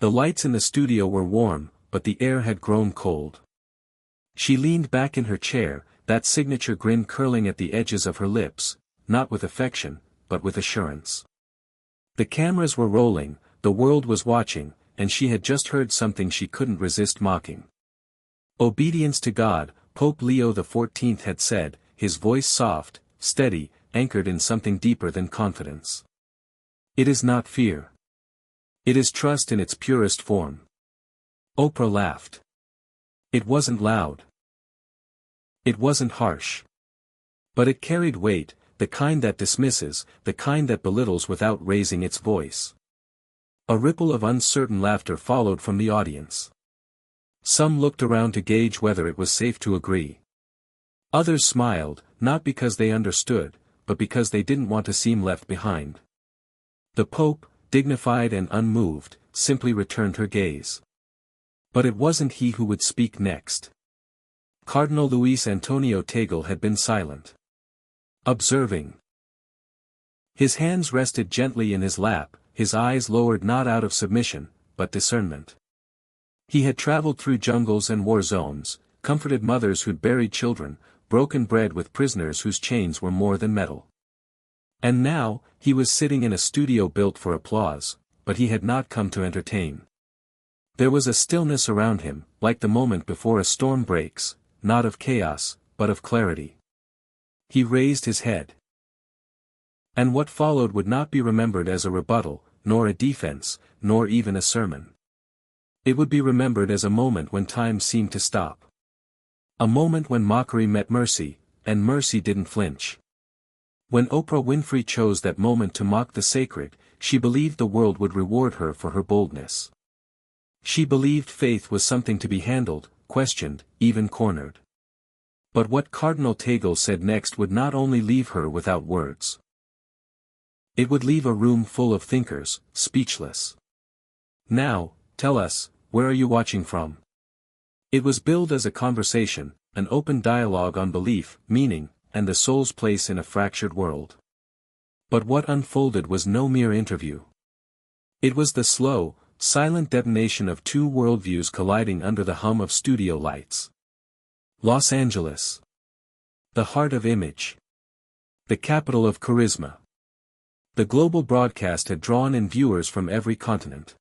The lights in the studio were warm, but the air had grown cold. She leaned back in her chair, that signature grin curling at the edges of her lips, not with affection, but with assurance. The cameras were rolling, the world was watching, and she had just heard something she couldn't resist mocking. Obedience to God, Pope Leo XIV had said, his voice soft, steady, anchored in something deeper than confidence. It is not fear. It is trust in its purest form. Oprah laughed. It wasn't loud. It wasn't harsh. But it carried weight, the kind that dismisses, the kind that belittles without raising its voice. A ripple of uncertain laughter followed from the audience. Some looked around to gauge whether it was safe to agree. Others smiled, not because they understood, but because they didn't want to seem left behind. The Pope, dignified and unmoved, simply returned her gaze. But it wasn't he who would speak next. Cardinal Luis Antonio Tagle had been silent. Observing. His hands rested gently in his lap, his eyes lowered not out of submission, but discernment. He had traveled through jungles and war zones, comforted mothers who'd buried children, broken bread with prisoners whose chains were more than metal. And now, he was sitting in a studio built for applause, but he had not come to entertain. There was a stillness around him, like the moment before a storm breaks, not of chaos, but of clarity. He raised his head. And what followed would not be remembered as a rebuttal, nor a defense, nor even a sermon. It would be remembered as a moment when time seemed to stop. A moment when mockery met mercy, and mercy didn't flinch. When Oprah Winfrey chose that moment to mock the sacred, she believed the world would reward her for her boldness. She believed faith was something to be handled, questioned, even cornered. But what Cardinal Tagle said next would not only leave her without words. It would leave a room full of thinkers, speechless. Now, tell us, where are you watching from? It was billed as a conversation, an open dialogue on belief, meaning, and the soul's place in a fractured world. But what unfolded was no mere interview. It was the slow, silent detonation of two worldviews colliding under the hum of studio lights. Los Angeles. The heart of image. The capital of charisma. The global broadcast had drawn in viewers from every continent.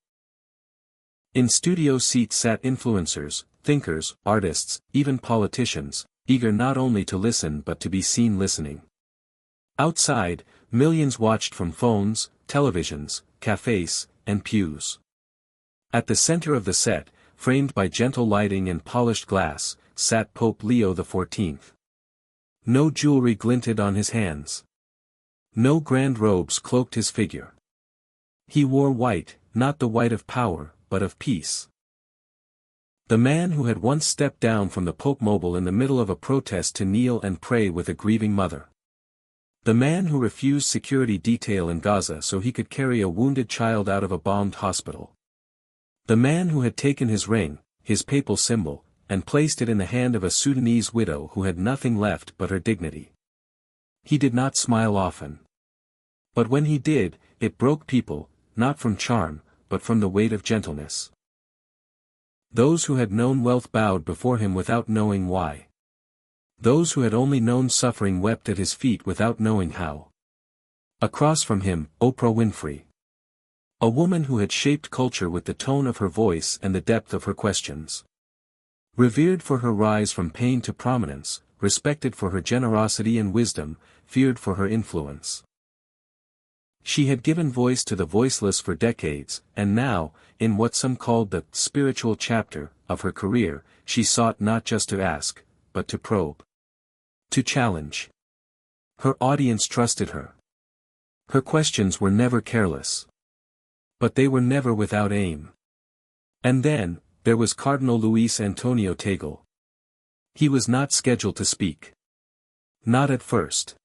In studio seats sat influencers, thinkers, artists, even politicians, eager not only to listen but to be seen listening. Outside, millions watched from phones, televisions, cafes, and pews. At the center of the set, framed by gentle lighting and polished glass, sat Pope Leo XIV. No jewelry glinted on his hands. No grand robes cloaked his figure. He wore white, not the white of power, but of peace. The man who had once stepped down from the Pope Mobile in the middle of a protest to kneel and pray with a grieving mother. The man who refused security detail in Gaza so he could carry a wounded child out of a bombed hospital. The man who had taken his ring, his papal symbol, and placed it in the hand of a Sudanese widow who had nothing left but her dignity. He did not smile often. But when he did, it broke people, not from charm, but from the weight of gentleness. Those who had known wealth bowed before him without knowing why. Those who had only known suffering wept at his feet without knowing how. Across from him, Oprah Winfrey. A woman who had shaped culture with the tone of her voice and the depth of her questions. Revered for her rise from pain to prominence, respected for her generosity and wisdom, feared for her influence. She had given voice to the voiceless for decades, and now, in what some called the spiritual chapter of her career, she sought not just to ask, but to probe. To challenge. Her audience trusted her. Her questions were never careless. But they were never without aim. And then, there was Cardinal Luis Antonio Tagle. He was not scheduled to speak. Not at first.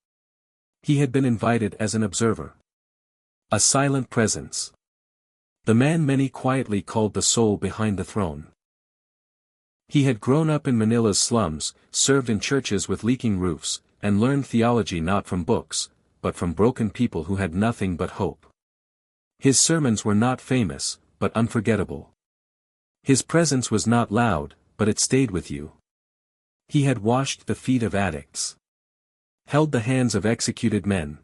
He had been invited as an observer. A silent presence. The man many quietly called the soul behind the throne. He had grown up in Manila's slums, served in churches with leaking roofs, and learned theology not from books, but from broken people who had nothing but hope. His sermons were not famous, but unforgettable. His presence was not loud, but it stayed with you. He had washed the feet of addicts, held the hands of executed men,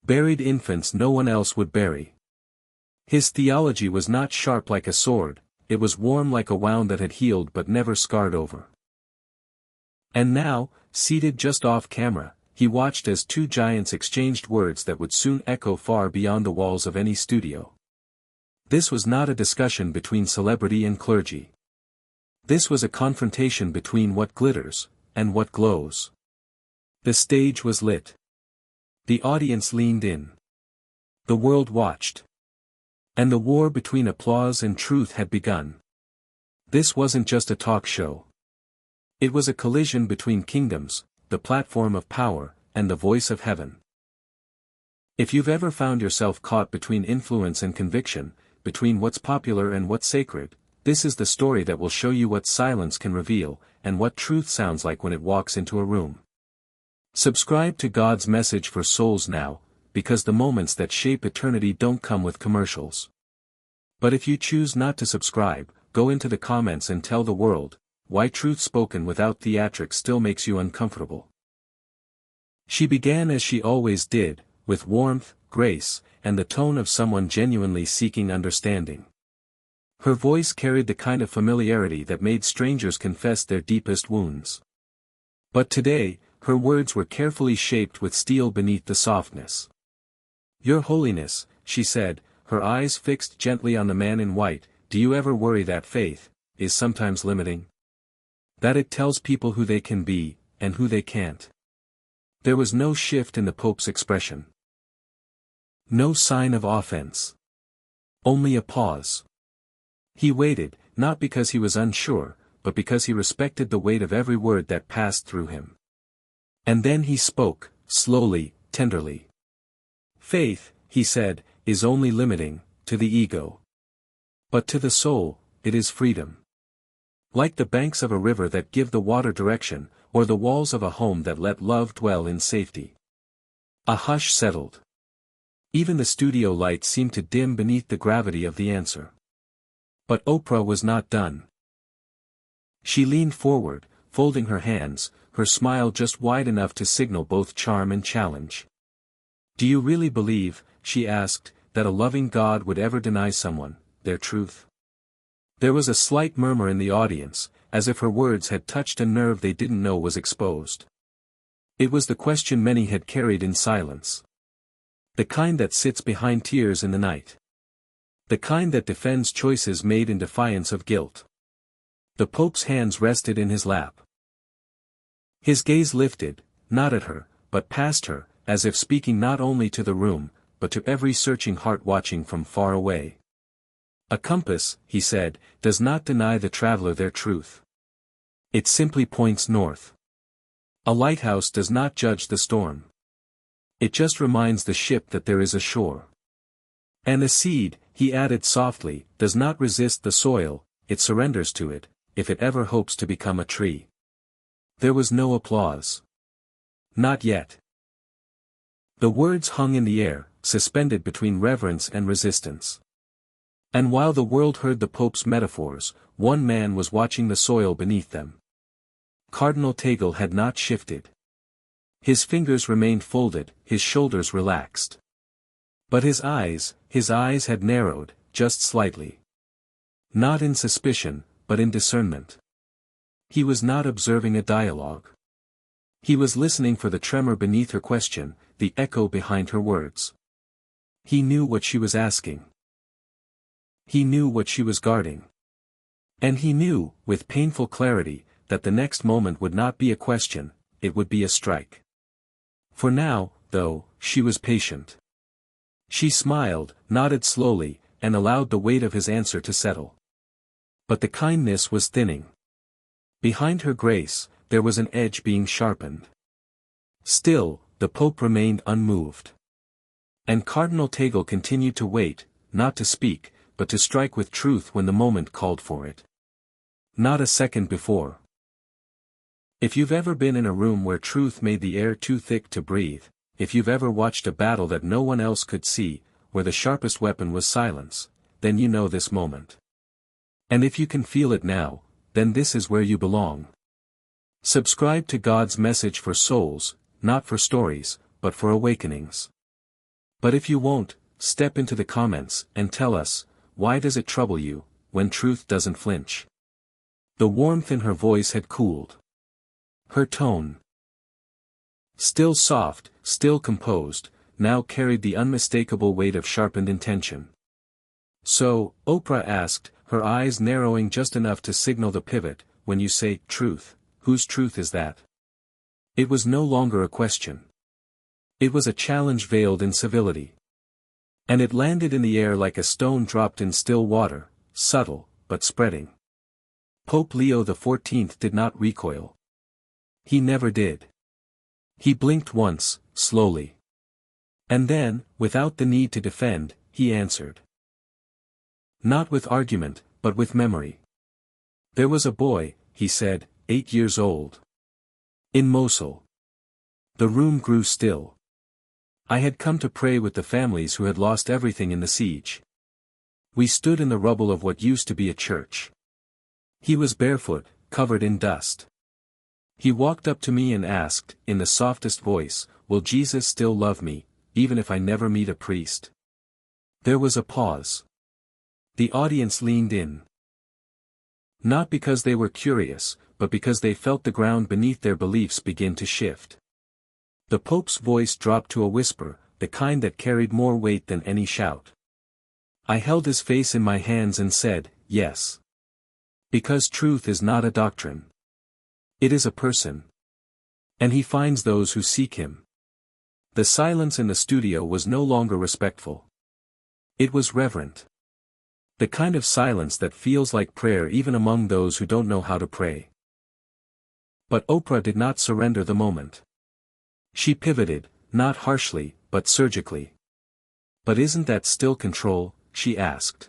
buried infants no one else would bury. His theology was not sharp like a sword, it was warm like a wound that had healed but never scarred over. And now, seated just off camera, he watched as two giants exchanged words that would soon echo far beyond the walls of any studio. This was not a discussion between celebrity and clergy. This was a confrontation between what glitters, and what glows. The stage was lit. The audience leaned in. The world watched. And the war between applause and truth had begun. This wasn't just a talk show. It was a collision between kingdoms, the platform of power, and the voice of heaven. If you've ever found yourself caught between influence and conviction, between what's popular and what's sacred, this is the story that will show you what silence can reveal, and what truth sounds like when it walks into a room. Subscribe to God's message for souls now, because the moments that shape eternity don't come with commercials. But if you choose not to subscribe, go into the comments and tell the world why truth spoken without theatrics still makes you uncomfortable. She began as she always did, with warmth, grace, and the tone of someone genuinely seeking understanding. Her voice carried the kind of familiarity that made strangers confess their deepest wounds. But today, her words were carefully shaped with steel beneath the softness. "Your Holiness," she said, her eyes fixed gently on the man in white, "do you ever worry that faith is sometimes limiting? That it tells people who they can be, and who they can't?" There was no shift in the Pope's expression. No sign of offense. Only a pause. He waited, not because he was unsure, but because he respected the weight of every word that passed through him. And then he spoke, slowly, tenderly. "Faith," he said, "is only limiting, to the ego. But to the soul, it is freedom. Like the banks of a river that give the water direction, or the walls of a home that let love dwell in safety." A hush settled. Even the studio lights seemed to dim beneath the gravity of the answer. But Oprah was not done. She leaned forward, folding her hands, her smile just wide enough to signal both charm and challenge. "Do you really believe," she asked, "that a loving God would ever deny someone their truth?" There was a slight murmur in the audience, as if her words had touched a nerve they didn't know was exposed. It was the question many had carried in silence. The kind that sits behind tears in the night. The kind that defends choices made in defiance of guilt. The Pope's hands rested in his lap. His gaze lifted, not at her, but past her, as if speaking not only to the room, but to every searching heart watching from far away. "A compass," he said, "does not deny the traveler their truth. It simply points north. A lighthouse does not judge the storm. It just reminds the ship that there is a shore. And a seed," he added softly, "does not resist the soil, it surrenders to it, if it ever hopes to become a tree." There was no applause. Not yet. The words hung in the air, suspended between reverence and resistance. And while the world heard the Pope's metaphors, one man was watching the soil beneath them. Cardinal Tagle had not shifted. His fingers remained folded, his shoulders relaxed. But his eyes had narrowed, just slightly. Not in suspicion, but in discernment. He was not observing a dialogue. He was listening for the tremor beneath her question, the echo behind her words. He knew what she was asking. He knew what she was guarding. And he knew, with painful clarity, that the next moment would not be a question, it would be a strike. For now, though, she was patient. She smiled, nodded slowly, and allowed the weight of his answer to settle. But the kindness was thinning. Behind her grace, there was an edge being sharpened. Still, the Pope remained unmoved. And Cardinal Tagle continued to wait, not to speak, but to strike with truth when the moment called for it. Not a second before. If you've ever been in a room where truth made the air too thick to breathe, if you've ever watched a battle that no one else could see, where the sharpest weapon was silence, then you know this moment. And if you can feel it now, then this is where you belong. Subscribe to God's message for souls, not for stories, but for awakenings. But if you won't, step into the comments and tell us, why does it trouble you, when truth doesn't flinch? The warmth in her voice had cooled. Her tone, still soft, still composed, now carried the unmistakable weight of sharpened intention. So, Oprah asked, her eyes narrowing just enough to signal the pivot, when you say, truth, whose truth is that? It was no longer a question. It was a challenge veiled in civility. And it landed in the air like a stone dropped in still water, subtle, but spreading. Pope Leo XIV did not recoil. He never did. He blinked once, slowly. And then, without the need to defend, he answered. Not with argument, but with memory. There was a boy, he said, 8 years old. In Mosul. The room grew still. I had come to pray with the families who had lost everything in the siege. We stood in the rubble of what used to be a church. He was barefoot, covered in dust. He walked up to me and asked, in the softest voice, will Jesus still love me, even if I never meet a priest? There was a pause. The audience leaned in. Not because they were curious, but because they felt the ground beneath their beliefs begin to shift. The Pope's voice dropped to a whisper, the kind that carried more weight than any shout. I held his face in my hands and said, yes. Because truth is not a doctrine. It is a person. And he finds those who seek him. The silence in the studio was no longer respectful. It was reverent. The kind of silence that feels like prayer even among those who don't know how to pray. But Oprah did not surrender the moment. She pivoted, not harshly, but surgically. But isn't that still control, she asked.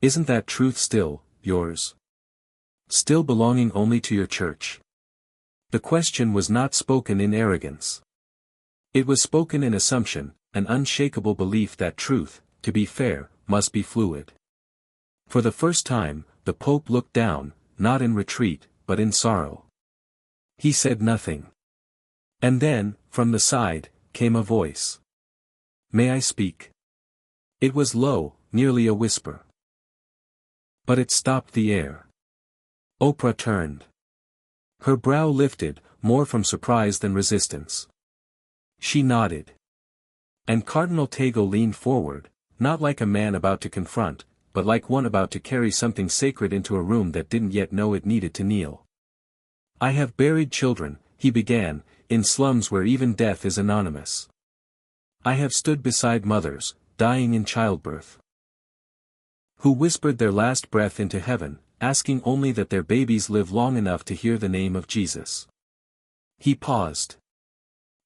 Isn't that truth still, yours? Still belonging only to your church? The question was not spoken in arrogance. It was spoken in assumption, an unshakable belief that truth, to be fair, must be fluid. For the first time, the Pope looked down, not in retreat, but in sorrow. He said nothing. And then, from the side, came a voice. May I speak? It was low, nearly a whisper. But it stopped the air. Oprah turned. Her brow lifted, more from surprise than resistance. She nodded. And Cardinal Tagle leaned forward, not like a man about to confront, but like one about to carry something sacred into a room that didn't yet know it needed to kneel. I have buried children, he began, in slums where even death is anonymous. I have stood beside mothers, dying in childbirth, who whispered their last breath into heaven, asking only that their babies live long enough to hear the name of Jesus. He paused.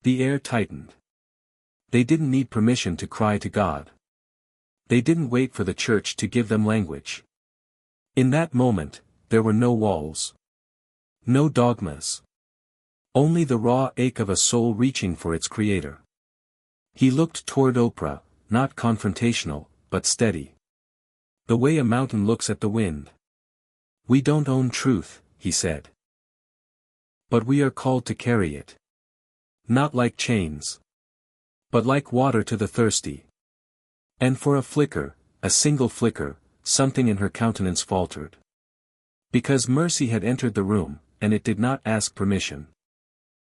The air tightened. They didn't need permission to cry to God. They didn't wait for the church to give them language. In that moment, there were no walls. No dogmas. Only the raw ache of a soul reaching for its creator. He looked toward Oprah, not confrontational, but steady. The way a mountain looks at the wind. We don't own truth, he said. But we are called to carry it. Not like chains. But like water to the thirsty. And for a flicker, a single flicker, something in her countenance faltered. Because mercy had entered the room, and it did not ask permission.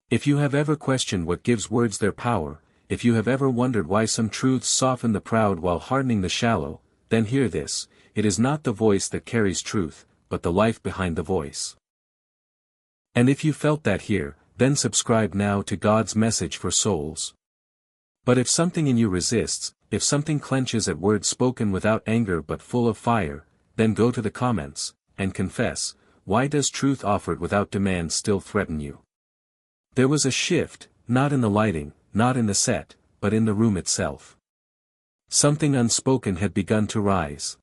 If you have ever questioned what gives words their power, if you have ever wondered why some truths soften the proud while hardening the shallow, then hear this, it is not the voice that carries truth, but the life behind the voice. And if you felt that here, then subscribe now to God's message for souls. But if something in you resists, if something clenches at words spoken without anger but full of fire, then go to the comments, and confess, why does truth offered without demand still threaten you? There was a shift, not in the lighting, not in the set, but in the room itself. Something unspoken had begun to rise.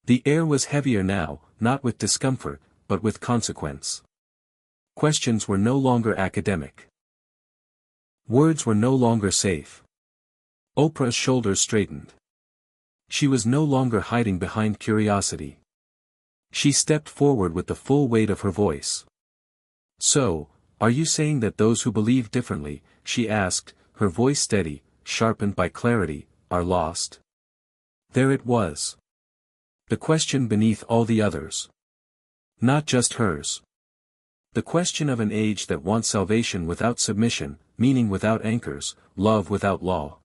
The air was heavier now, not with discomfort, but with consequence. Questions were no longer academic. Words were no longer safe. Oprah's shoulders straightened. She was no longer hiding behind curiosity. She stepped forward with the full weight of her voice. "So, are you saying that those who believe differently," she asked, her voice steady, sharpened by clarity, "are lost?" There it was. The question beneath all the others. Not just hers. The question of an age that wants salvation without submission, meaning without anchors, love without law.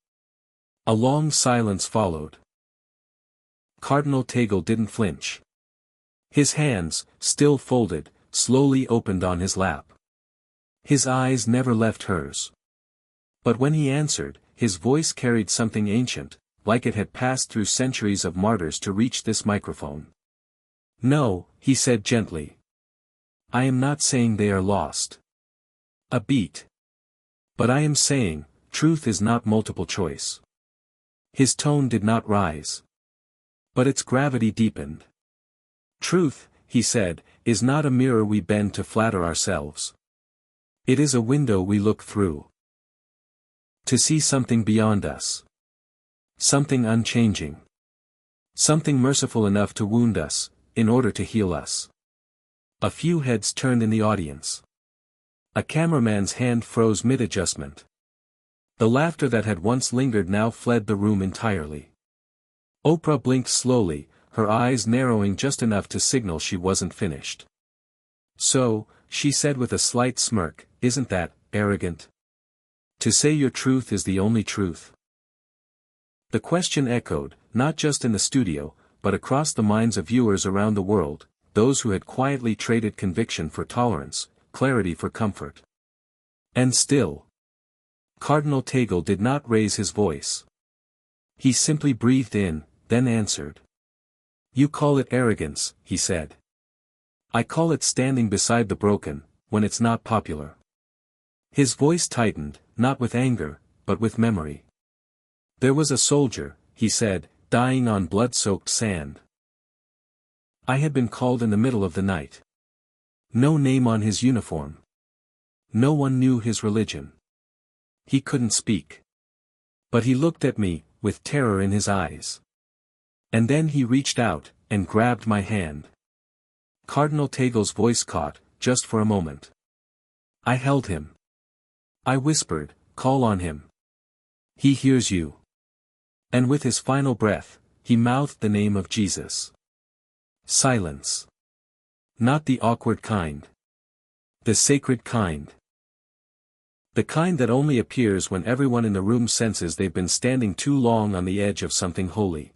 A long silence followed. Cardinal Tagle didn't flinch. His hands, still folded, slowly opened on his lap. His eyes never left hers. But when he answered, his voice carried something ancient, like it had passed through centuries of martyrs to reach this microphone. "No," he said gently. "I am not saying they are lost. A beat. But I am saying, truth is not multiple choice." His tone did not rise. But its gravity deepened. "Truth," he said, "is not a mirror we bend to flatter ourselves. It is a window we look through. To see something beyond us. Something unchanging. Something merciful enough to wound us, in order to heal us." A few heads turned in the audience. A cameraman's hand froze mid-adjustment. The laughter that had once lingered now fled the room entirely. Oprah blinked slowly, her eyes narrowing just enough to signal she wasn't finished. "So," she said with a slight smirk, "isn't that arrogant? To say your truth is the only truth?" The question echoed, not just in the studio, but across the minds of viewers around the world, those who had quietly traded conviction for tolerance, clarity for comfort. And still, Cardinal Tagle did not raise his voice. He simply breathed in, then answered. "You call it arrogance," he said. "I call it standing beside the broken, when it's not popular." His voice tightened, not with anger, but with memory. "There was a soldier," he said, "dying on blood-soaked sand. I had been called in the middle of the night. No name on his uniform. No one knew his religion. He couldn't speak. But he looked at me, with terror in his eyes. And then he reached out, and grabbed my hand." Cardinal Tagle's voice caught, just for a moment. "I held him. I whispered, 'Call on him. He hears you.' And with his final breath, he mouthed the name of Jesus." Silence. Not the awkward kind. The sacred kind. The kind that only appears when everyone in the room senses they've been standing too long on the edge of something holy.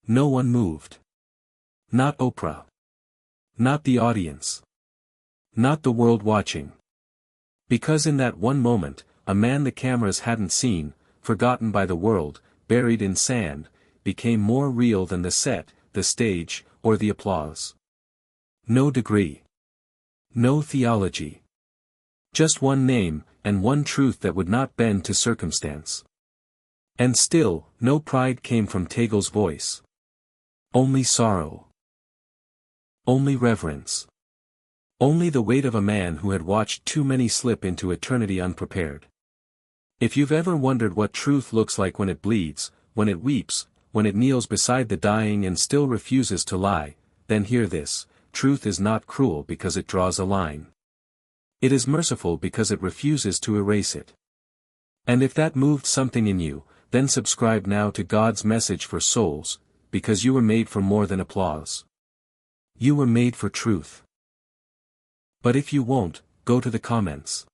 No one moved. Not Oprah. Not the audience. Not the world watching. Because in that one moment, a man the cameras hadn't seen, forgotten by the world, buried in sand, became more real than the set, the stage, or the applause. No degree. No theology. Just one name, and one truth that would not bend to circumstance. And still, no pride came from Tagle's voice. Only sorrow. Only reverence. Only the weight of a man who had watched too many slip into eternity unprepared. If you've ever wondered what truth looks like when it bleeds, when it weeps, when it kneels beside the dying and still refuses to lie, then hear this: truth is not cruel because it draws a line. It is merciful because it refuses to erase it. And if that moved something in you, then subscribe now to God's message for souls, because you were made for more than applause. You were made for truth. But if you won't, go to the comments.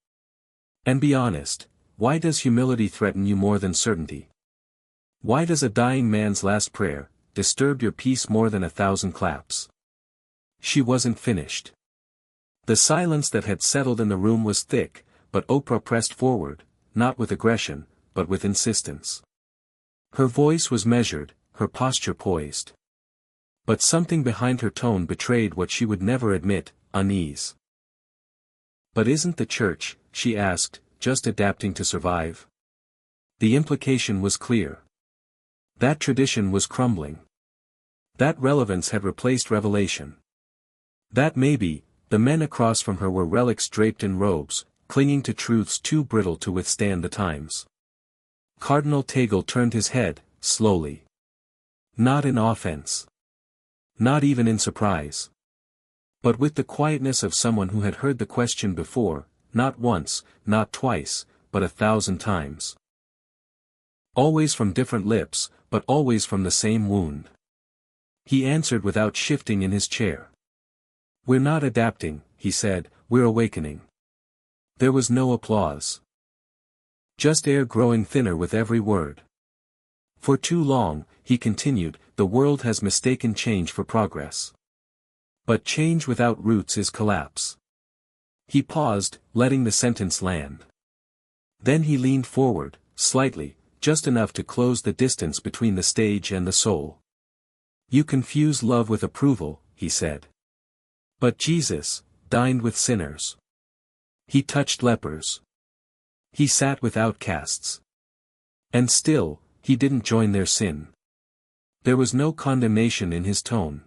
And be honest, why does humility threaten you more than certainty? Why does a dying man's last prayer disturb your peace more than 1,000 claps? She wasn't finished. The silence that had settled in the room was thick, but Oprah pressed forward, not with aggression, but with insistence. Her voice was measured, her posture poised. But something behind her tone betrayed what she would never admit: unease. "But isn't the church," she asked, "just adapting to survive?" The implication was clear. That tradition was crumbling. That relevance had replaced revelation. That maybe, the men across from her were relics draped in robes, clinging to truths too brittle to withstand the times. Cardinal Tagle turned his head, slowly. Not in offense. Not even in surprise. But with the quietness of someone who had heard the question before, not once, not twice, but 1,000 times. Always from different lips, but always from the same wound. He answered without shifting in his chair. "We're not adapting," he said, "we're awakening." There was no applause. Just air growing thinner with every word. "For too long," he continued, "the world has mistaken change for progress. But change without roots is collapse." He paused, letting the sentence land. Then he leaned forward, slightly, just enough to close the distance between the stage and the soul. "You confuse love with approval," he said. "But Jesus dined with sinners. He touched lepers. He sat with outcasts. And still, he didn't join their sin." There was no condemnation in his tone.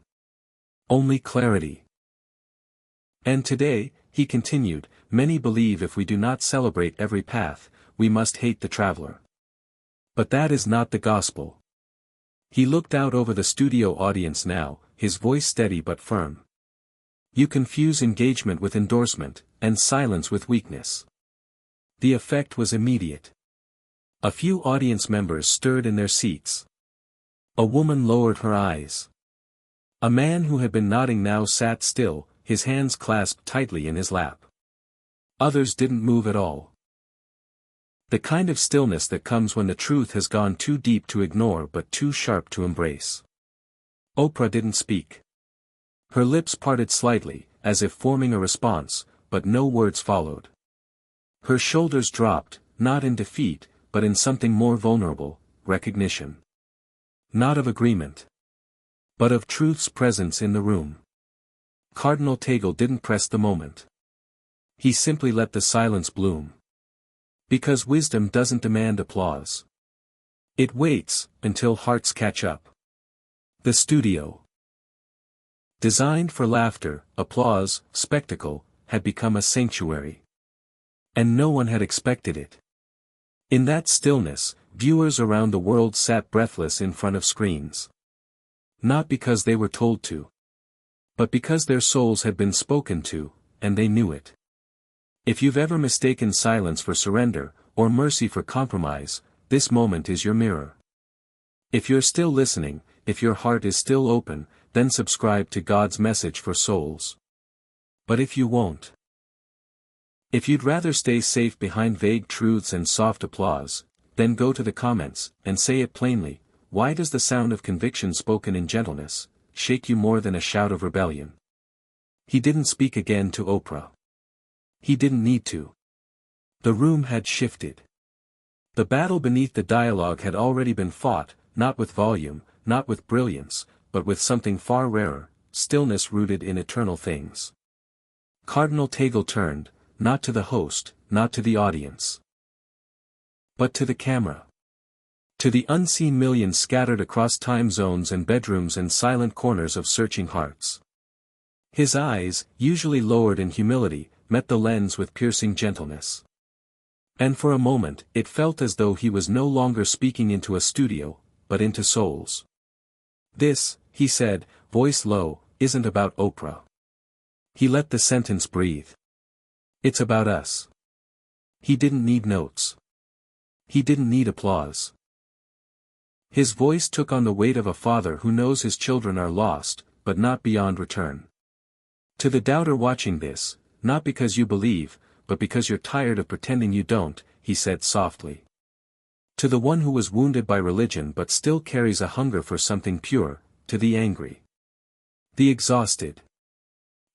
Only clarity. "And today," he continued, "many believe if we do not celebrate every path, we must hate the traveler. But that is not the gospel." He looked out over the studio audience now, his voice steady but firm. "You confuse engagement with endorsement, and silence with weakness." The effect was immediate. A few audience members stirred in their seats. A woman lowered her eyes. A man who had been nodding now sat still, his hands clasped tightly in his lap. Others didn't move at all. The kind of stillness that comes when the truth has gone too deep to ignore but too sharp to embrace. Oprah didn't speak. Her lips parted slightly, as if forming a response, but no words followed. Her shoulders dropped, not in defeat, but in something more vulnerable, recognition. Not of agreement. But of truth's presence in the room. Cardinal Tagle didn't press the moment. He simply let the silence bloom. Because wisdom doesn't demand applause. It waits, until hearts catch up. The studio. Designed for laughter, applause, spectacle, had become a sanctuary. And no one had expected it. In that stillness, viewers around the world sat breathless in front of screens. Not because they were told to. But because their souls had been spoken to, and they knew it. If you've ever mistaken silence for surrender, or mercy for compromise, this moment is your mirror. If you're still listening, if your heart is still open, then subscribe to God's message for souls. But if you won't, if you'd rather stay safe behind vague truths and soft applause, then go to the comments, and say it plainly. Why does the sound of conviction spoken in gentleness shake you more than a shout of rebellion? He didn't speak again to Oprah. He didn't need to. The room had shifted. The battle beneath the dialogue had already been fought, not with volume, not with brilliance, but with something far rarer, stillness rooted in eternal things. Cardinal Tagle turned, not to the host, not to the audience, but to the camera. To the unseen millions scattered across time zones and bedrooms and silent corners of searching hearts. His eyes, usually lowered in humility, met the lens with piercing gentleness. And for a moment, it felt as though he was no longer speaking into a studio, but into souls. "This," he said, voice low, "isn't about Oprah." He let the sentence breathe. "It's about us." He didn't need notes. He didn't need applause. His voice took on the weight of a father who knows his children are lost, but not beyond return. To the doubter watching this, not because you believe, but because you're tired of pretending you don't, he said softly. To the one who was wounded by religion but still carries a hunger for something pure, to the angry. The exhausted.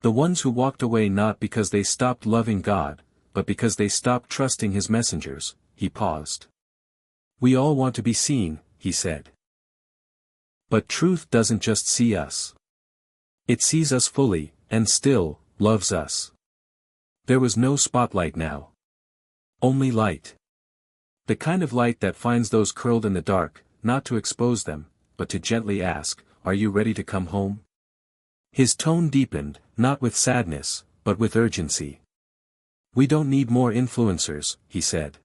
The ones who walked away not because they stopped loving God, but because they stopped trusting his messengers, he paused. "We all want to be seen," he said. But truth doesn't just see us. It sees us fully, and still, loves us. There was no spotlight now. Only light. The kind of light that finds those curled in the dark, not to expose them, but to gently ask, "Are you ready to come home?" His tone deepened, not with sadness, but with urgency. "We don't need more influencers," he said.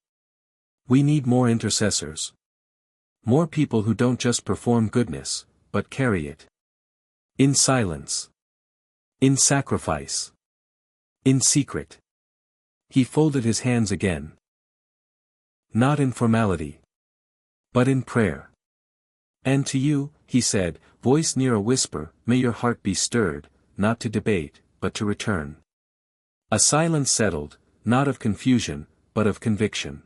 "We need more intercessors. More people who don't just perform goodness, but carry it. In silence. In sacrifice. In secret. He folded his hands again. Not in formality, but in prayer. And to you, he said, voice near a whisper, may your heart be stirred, not to debate, but to return. A silence settled, not of confusion, but of conviction.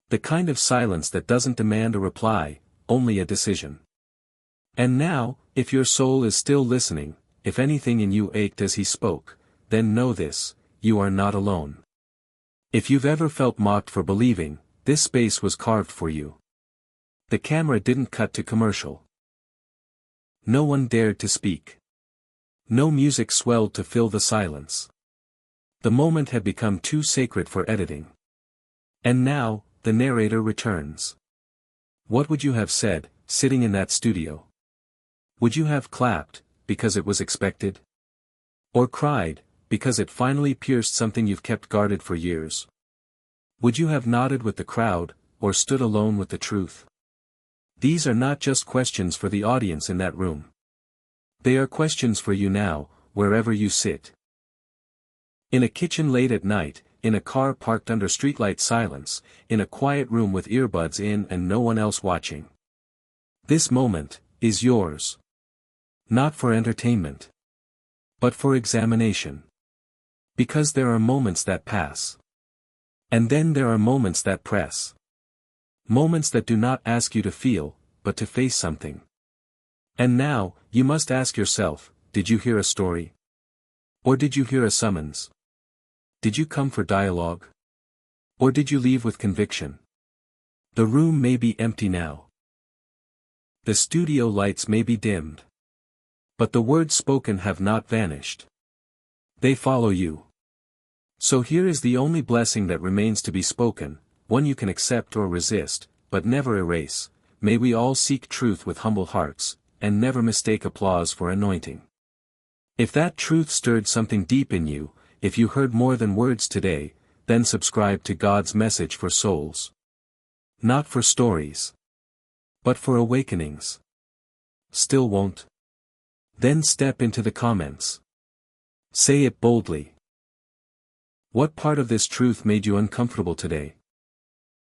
The kind of silence that doesn't demand a reply, only a decision. And now, if your soul is still listening, if anything in you ached as he spoke, then know this, you are not alone. If you've ever felt mocked for believing, this space was carved for you. The camera didn't cut to commercial. No one dared to speak. No music swelled to fill the silence. The moment had become too sacred for editing. And now, the narrator returns. What would you have said, sitting in that studio? Would you have clapped, because it was expected? Or cried, because it finally pierced something you've kept guarded for years? Would you have nodded with the crowd, or stood alone with the truth? These are not just questions for the audience in that room. They are questions for you now, wherever you sit. In a kitchen late at night, in a car parked under streetlight silence, in a quiet room with earbuds in and no one else watching. This moment is yours. Not for entertainment, but for examination. Because there are moments that pass. And then there are moments that press. Moments that do not ask you to feel, but to face something. And now, you must ask yourself, did you hear a story? Or did you hear a summons? Did you come for dialogue? Or did you leave with conviction? The room may be empty now. The studio lights may be dimmed. But the words spoken have not vanished. They follow you. So here is the only blessing that remains to be spoken, one you can accept or resist, but never erase. May we all seek truth with humble hearts, and never mistake applause for anointing. If that truth stirred something deep in you, if you heard more than words today, then subscribe to God's message for souls. Not for stories, but for awakenings. Still won't? Then step into the comments. Say it boldly. What part of this truth made you uncomfortable today?